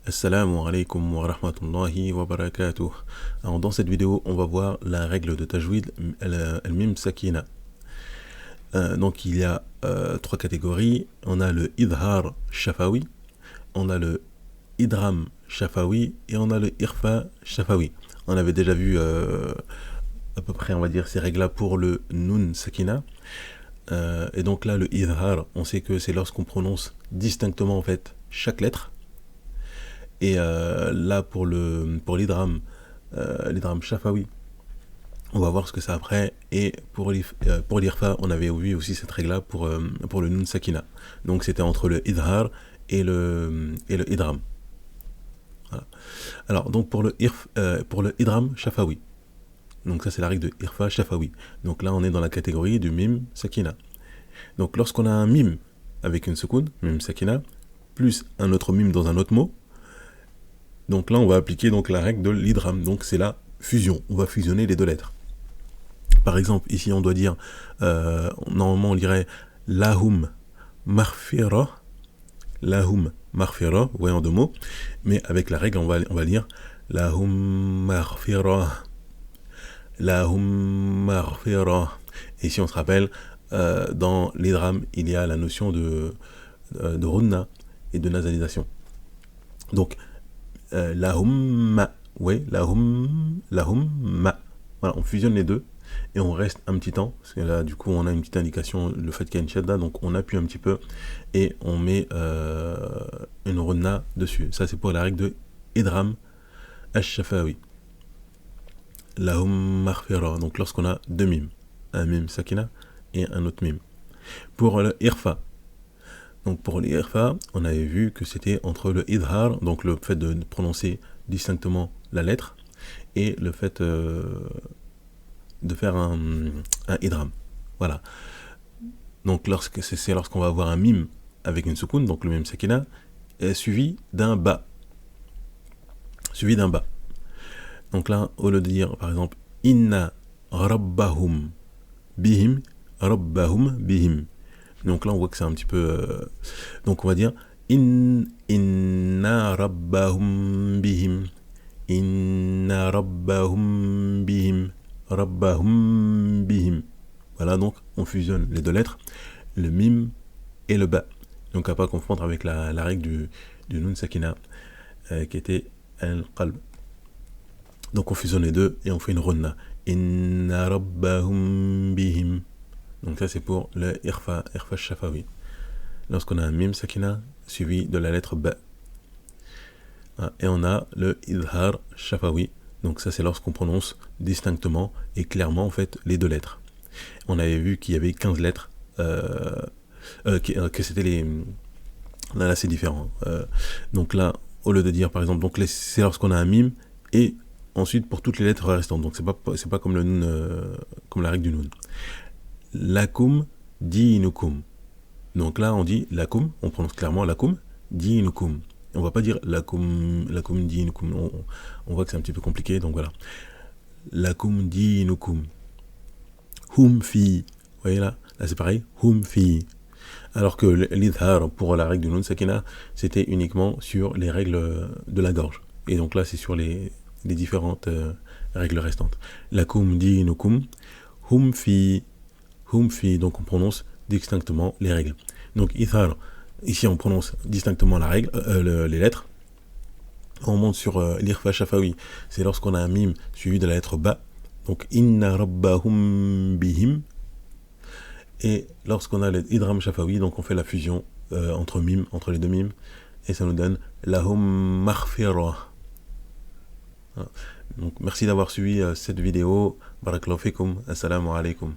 Assalamu alaikum wa rahmatullahi wa barakatuh. Alors dans cette vidéo, on va voir la règle de tajwid, al-mim sakina. Donc il y a trois catégories. On a le idhar shafawi, on a le idram shafawi et on a le irfa shafawi. On avait déjà vu à peu près, on va dire, ces règles-là pour le nun sakina. Et donc là, le idhar, on sait que c'est lorsqu'on prononce distinctement en fait chaque lettre. Et là, pour l'idram shafawi, on va voir ce que c'est après. Et pour l'irfa, on avait vu aussi cette règle-là pour le nun sakina. Donc c'était entre le idhar et le idram. Voilà. Alors, donc pour le idram shafawi, donc ça c'est la règle de irfa shafawi. Donc là, on est dans la catégorie du mim sakina. Donc lorsqu'on a un mim avec une secoun, mim sakina, plus un autre mim dans un autre mot, donc là, on va appliquer donc la règle de l'idram. Donc c'est la fusion. On va fusionner les deux lettres. Par exemple, ici, on doit dire, normalement, on dirait lahum marfira. Lahum marfira, ouais, en deux mots. Mais avec la règle, on va lire lahum marfira. Lahum marfira. Et si on se rappelle, dans l'idram, il y a la notion de runna et de nasalisation. Donc, lahumma, oui, lahumma. Voilà, on fusionne les deux et on reste un petit temps, parce que là, du coup, on a une petite indication, le fait qu'il y a une shadda, donc on appuie un petit peu et on met une runna dessus. Ça, c'est pour la règle de idram ash-shafawi. Lahum maghfira, donc lorsqu'on a deux mimes, un mime sakina et un autre mime. Pour le irfa, donc pour l'irfa, on avait vu que c'était entre le idhar, donc le fait de prononcer distinctement la lettre, et le fait de faire un idram. Voilà. Donc c'est lorsqu'on va avoir un mime avec une soukoun, donc le mime sakina, suivi d'un ba. Suivi d'un ba. Donc là, au lieu de dire par exemple inna rabbahum bihim, rabbahum bihim. Donc là, on voit que c'est un petit peu... donc on va dire inna rabbahum bihim. Inna rabbahum bihim. Rabbahum bihim. Voilà, donc on fusionne les deux lettres, le mim et le ba. Donc à pas confondre avec la règle du nun sakina, qui était al-qalb. Donc on fusionne les deux et on fait une runna. Inna rabbahum bihim. Donc ça c'est pour le irfa shafawi. Lorsqu'on a un mim sakina suivi de la lettre ba. Et on a le idhar shafawi. Donc ça c'est lorsqu'on prononce distinctement et clairement en fait les deux lettres. On avait vu qu'il y avait 15 lettres, que c'était les... Là c'est différent. Donc là, au lieu de dire par exemple, donc c'est lorsqu'on a un mim et ensuite pour toutes les lettres restantes. Donc c'est pas comme le nun, comme la règle du nun. Lakum dinukum. Donc là, on dit lakum, on prononce clairement lakum dinukum. On va pas dire lakum dinukum. On voit que c'est un petit peu compliqué, donc voilà. Lakum dinukum. Hum fi. Vous voyez là c'est pareil. Hum fi. Alors que l'idhar, pour la règle du nun sakina, c'était uniquement sur les règles de la gorge. Et donc là, c'est sur les différentes règles restantes. Lakum dinukum. Hum fi. Donc on prononce distinctement les règles. Donc ithar, ici on prononce distinctement la règle, les lettres. On monte sur l'irfa shafawi, c'est lorsqu'on a un mime suivi de la lettre ba. Donc inna rabbahum bihim. Et lorsqu'on a l'idram shafawi, donc on fait la fusion entre les deux mimes, et ça nous donne lahum maghfira. Donc merci d'avoir suivi cette vidéo. Barakallahu fikum. Assalamu alaikum.